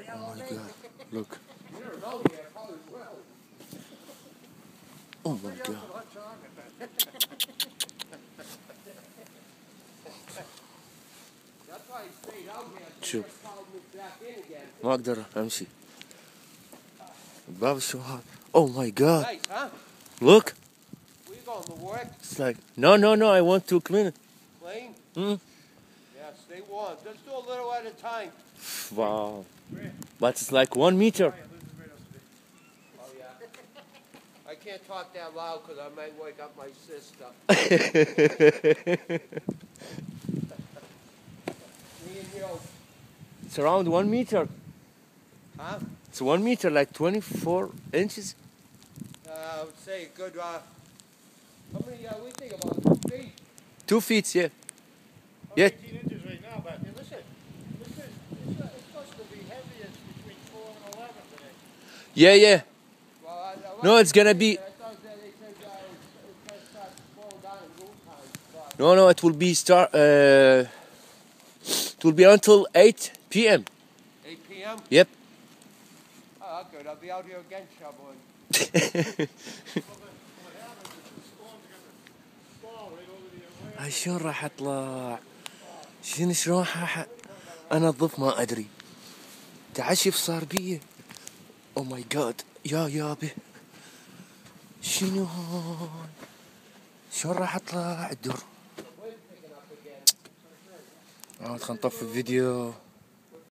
Oh my god, look. Oh my god. شوف ما اقدر امشي الباب شو هذا. Oh my god. Nice, huh? Look. Where you going to work? It's like no, I want to clean it. Clean? Mm. Yeah, stay warm. Just do a little at a time. Wow. But it's like 1 meter. Oh yeah. I can't talk that loud because I might wake up my sister. Me and you. It's around 1 meter. Huh? It's 1 meter, like 24 inches. I would say a good, how many, we think about 2 feet? 2 feet, yeah. Yeah. 18 inches right now, but listen, it's supposed to be heavy. It's between 4 and 11 today. Yeah. Well, No, it's gonna be. I thought that they said it's going to start slowing down in noontime. No, it will be it will be until 8 p.m. 8 p.m.? Yep. Oh, good. I'll be out here again shoveling. شلون راح اطلع؟ شلون راح انظف؟ ما ادري. تعشف صار بيه. او ماي جاد يا يابه. شنو هون؟ شلون راح اطلع الدر؟ خلنا نطفي الفيديو.